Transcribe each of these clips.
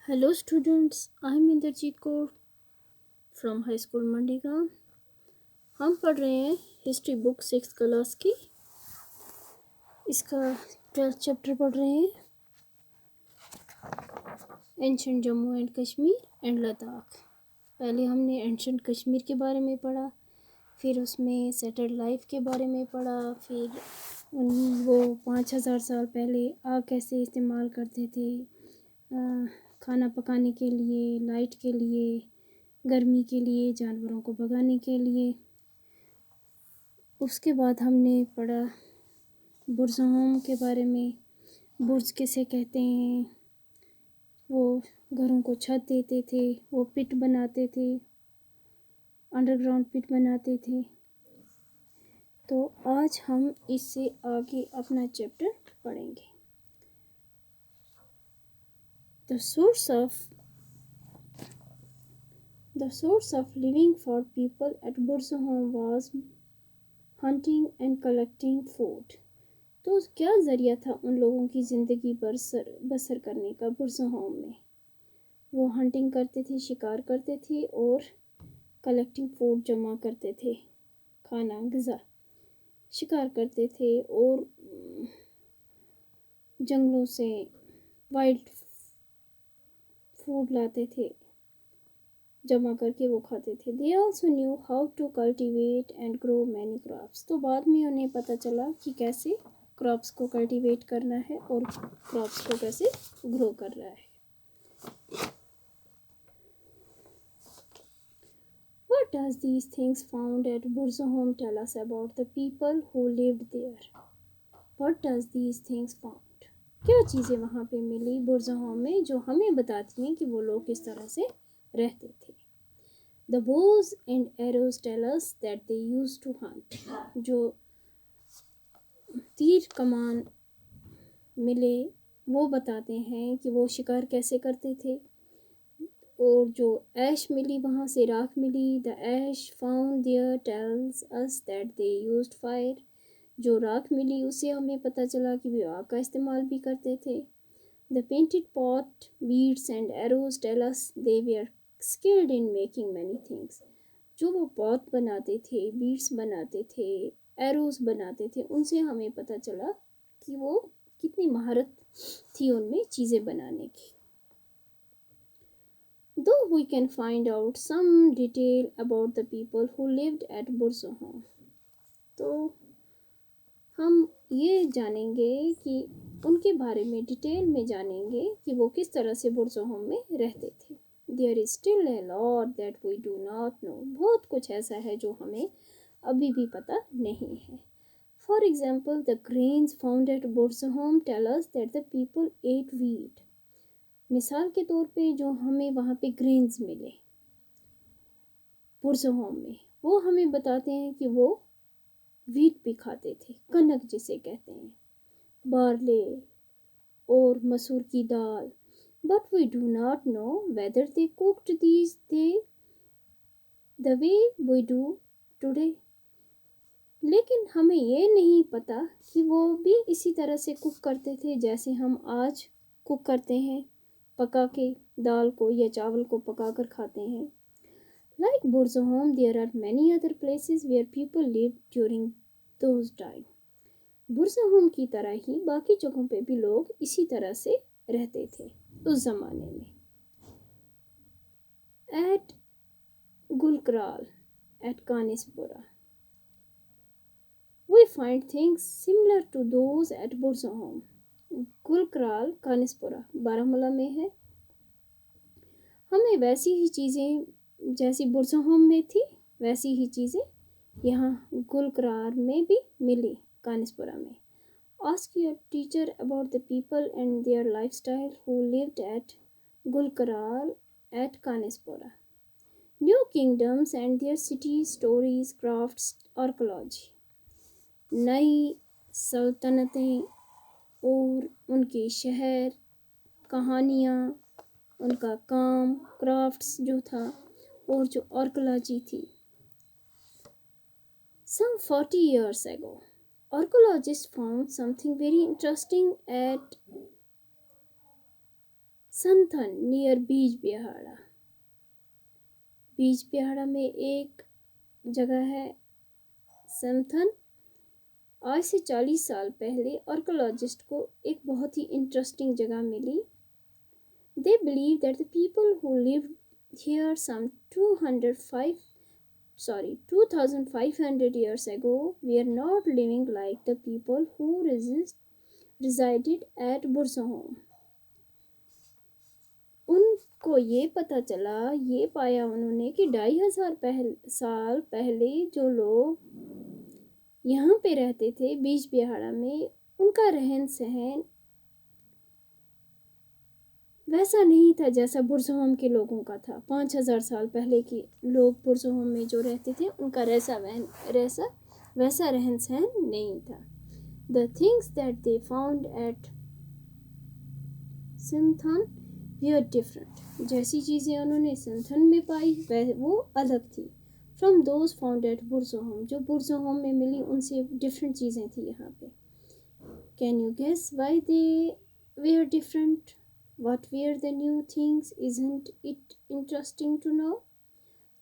Hello students, I am Inderjeet Kaur from High School Mandigaon। हम पढ़ रहे हैं हिस्ट्री बुक 6th क्लास की। इसका 12th चैप्टर पढ़ रहे हैं, ancient Jammu and Kashmir and Ladakh. पहले हमने एंशंट कश्मीर के बारे में पढ़ा, फिर उसमें सेटल्ड लाइफ के बारे में पढ़ा, फिर वो 5000 साल पहले आग कैसे इस्तेमाल करते थे, खाना पकाने के लिए, लाइट के लिए, गर्मी के लिए, जानवरों को भगाने के लिए। उसके बाद हमने पढ़ा बुर्ज़होम के बारे में। बुर्ज किसे कहते हैं, वो घरों को छत देते थे, वो पिट बनाते थे, अंडरग्राउंड पिट बनाते थे। तो आज हम इससे आगे अपना चैप्टर पढ़ेंगे। The source of living for people at Burzahom was hunting and collecting food। तो क्या ज़रिया था उन लोगों की ज़िंदगी बसर करने का बुर्ज़होम में? वो हंटिंग करते थे, शिकार करते थे और कलेक्टिंग फूड जमा करते थे, खाना ग़िज़ा शिकार करते थे और जंगलों से वाइल्ड फूड लाते थे, जमा करके वो खाते थे। They also knew how to cultivate and grow many crops. तो बाद में उन्हें पता चला कि कैसे क्रॉप्स को कल्टीवेट करना है और क्रॉप्स को कैसे ग्रो करना है। What does these things found at Burzahom tell us about the people who lived there? What does these things found? क्या चीज़ें वहाँ पे मिली बुर्ज़होम में जो हमें बताती हैं कि वो लोग किस तरह से रहते थे। The bows and arrows tell us that they used to hunt। जो तीर कमान मिले वो बताते हैं कि वो शिकार कैसे करते थे। और जो ऐश मिली, वहाँ से राख मिली, the ash found there tells us that they used fire. जो राख मिली उससे हमें पता चला कि वे आग का इस्तेमाल भी करते थे। The painted pot, beads and arrows tell us they were skilled in making many things. जो वो पॉट बनाते थे, बीड्स बनाते थे, एरोज बनाते थे, उनसे हमें पता चला कि वो कितनी महारत थी उनमें चीज़ें बनाने की। Though we can find out some detail about the people who lived at Burzahom। तो हम ये जानेंगे कि उनके बारे में डिटेल में जानेंगे कि वो किस तरह से बुर्ज़होम में रहते थे। There is still a lot that we do not know। बहुत कुछ ऐसा है जो हमें अभी भी पता नहीं है। For example, the grains found at Burzahom tell us that the people ate wheat। मिसाल के तौर पे जो हमें वहाँ पे ग्रेन्स मिले बुर्ज़होम में, वो हमें बताते हैं कि वो वीट भी खाते थे, कनक जिसे कहते हैं, बार्ले और मसूर की दाल। But we do not know whether they cooked these they the way we do today. लेकिन हमें ये नहीं पता कि वो भी इसी तरह से कुक करते थे जैसे हम आज कुक करते हैं, पका के दाल को या चावल को पका कर खाते हैं। Like Burzahom, there are many other places where people lived during those time। बुर्ज़होम की तरह ही बाकी जगहों पे भी लोग इसी तरह से रहते थे उस ज़माने में। At Gulkral, at Kanispura, we find things similar to those at Burzahom। गुलकराल कानिस्पुरा Baramulla में है। हमें वैसी ही चीज़ें जैसी बुर्ज़होम में थी वैसी ही चीज़ें यहाँ गुलकरार में भी मिली, कानिस्पुरा में। Ask your teacher about the people and their lifestyle who lived at Gulkaral at Kanispura। New kingdoms and their cities, stories, crafts, archaeology। नई सल्तनतें और उनके शहर, कहानियाँ, उनका काम, क्राफ्ट्स जो था और जो आर्कोलॉजी थी। Some 40 years ago, archaeologists found something very interesting at Semthan near Bijbehara. Bijbehara में एक जगह है संथन। आज से 40 साल पहले आर्कोलॉजिस्ट को एक बहुत ही इंटरेस्टिंग जगह मिली। They believe that the people who lived here some 2500 years ago were not living like the people who resided at Burzahom. उनको ये पता चला, ये पाया उन्होंने कि 2500 साल पहले जो लोग यहाँ पे रहते थे बीजबिहाड़ा में, उनका रहन सहन वैसा नहीं था जैसा बुरज़होम के लोगों का था। 5000 साल पहले के लोग बुरज़होम में जो रहते थे उनका वैसा रहन सहन नहीं था। The things that they found at Sinthan were different. जैसी चीज़ें उन्होंने सिंथन में पाई वो अलग थी फ्रॉम दोज फाउंड एट बुरज़होम। जो बुरज़होम में मिली उनसे डिफरेंट चीज़ें थी यहाँ पे। Can you guess why they were different? What were the new things? Isn't it interesting to know?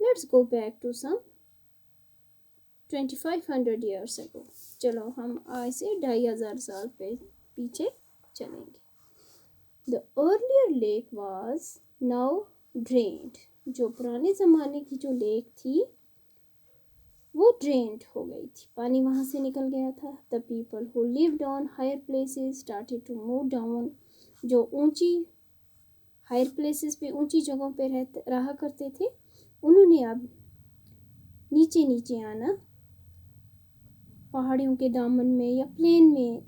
Let's go back to some 2500 years ago. चलो हम आज से 2500 साल पीछे चलेंगे। The earlier lake was now drained. जो पुराने ज़माने की जो लेक थी वो ड्रेन्ड हो गई थी, पानी वहाँ से निकल गया था। The people who lived on higher places started to move down. जो ऊंची हायर प्लेसेस पे ऊंची जगहों पे रहा करते थे उन्होंने अब नीचे नीचे आना, पहाड़ियों के दामन में या प्लेन में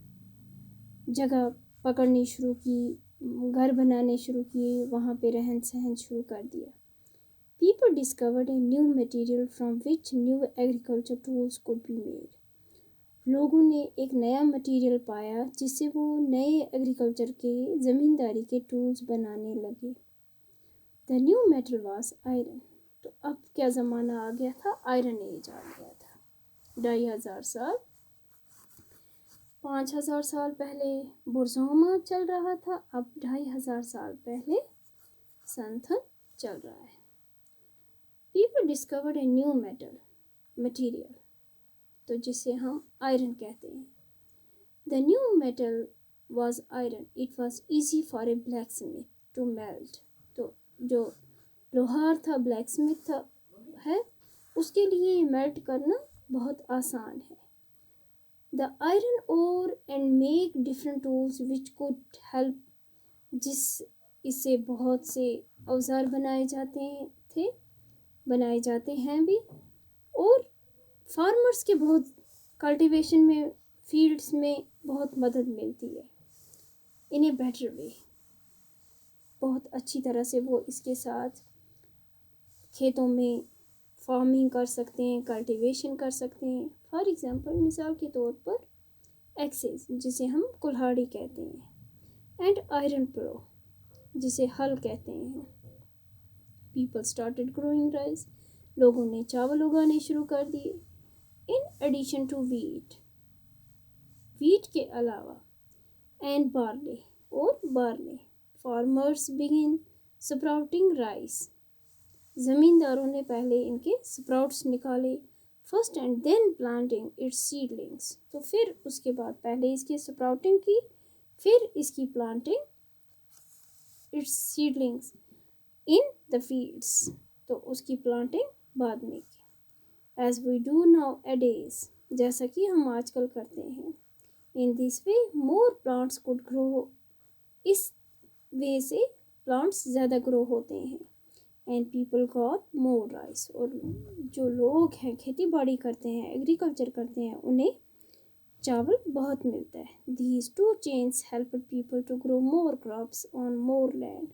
जगह पकड़नी शुरू की, घर बनाने शुरू किए, वहाँ पे रहन सहन शुरू कर दिया। People discovered a new material from which new agriculture tools could be made. लोगों ने एक नया मटेरियल पाया जिससे वो नए एग्रीकल्चर के ज़मींदारी के टूल्स बनाने लगे। The new metal was iron. तो अब क्या ज़माना आ गया था? आयरन एज आ गया था। 2500 साल 5000 साल पहले बुरज़होम चल रहा था, अब 2500 साल पहले संथन चल रहा है। People discovered a new material, तो जिसे हम आयरन कहते हैं। The new metal was iron. It was easy for a blacksmith to melt. तो जो लोहार था, ब्लैक स्मिथ है, उसके लिए मेल्ट करना बहुत आसान है। The iron ore and make different tools which could help, इससे बहुत से औजार बनाए जाते हैं भी, और फार्मर्स के बहुत कल्टीवेशन में, फील्ड्स में बहुत मदद मिलती है। इन ए बेटर वे, बहुत अच्छी तरह से वो इसके साथ खेतों में फार्मिंग कर सकते हैं, कल्टीवेशन कर सकते हैं। फॉर एग्जांपल, मिसाल के तौर पर एक्सेस, जिसे हम कुल्हाड़ी कहते हैं, एंड आयरन प्लो, जिसे हल कहते हैं। People started growing rice. लोगों ने चावल उगाने शुरू कर दिए। इन एडिशन टू वीट के अलावा, एंड बार्ले और barley, farmers begin sprouting rice. ज़मींदारों ने पहले इनके स्प्राउट्स निकाले, first and then planting its seedlings. तो फिर उसके बाद पहले इसकी स्प्राउटिंग की, फिर इसकी planting its seedlings in the fields, तो उसकी प्लांटिंग बाद में की। As we do nowadays, जैसा कि हम आजकल करते हैं। In this way more plants could grow. इस वे से प्लांट्स ज़्यादा ग्रो होते हैं। And people got more rice. और जो लोग हैं, खेती बाड़ी करते हैं, एग्रीकल्चर करते हैं, उन्हें चावल बहुत मिलता है। These two change help people to grow more crops on more land.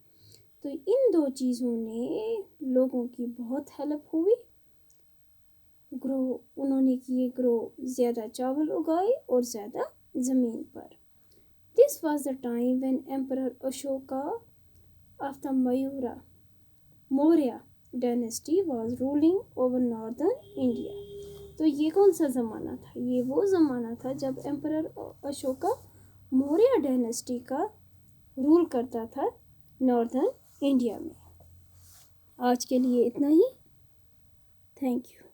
तो इन दो चीज़ों ने लोगों की बहुत हेल्प हुई। उन्होंने किए ग्रो, ज़्यादा चावल उगाए और ज़्यादा ज़मीन पर। This was the time when emperor Ashoka of the Maurya dynasty was ruling over northern India. तो ये कौन सा ज़माना था? ये वो ज़माना था जब एम्परर अशोका मौर्य डायनेस्टी का रूल करता था नॉर्दर्न इंडिया में। आज के लिए इतना ही। Thank you.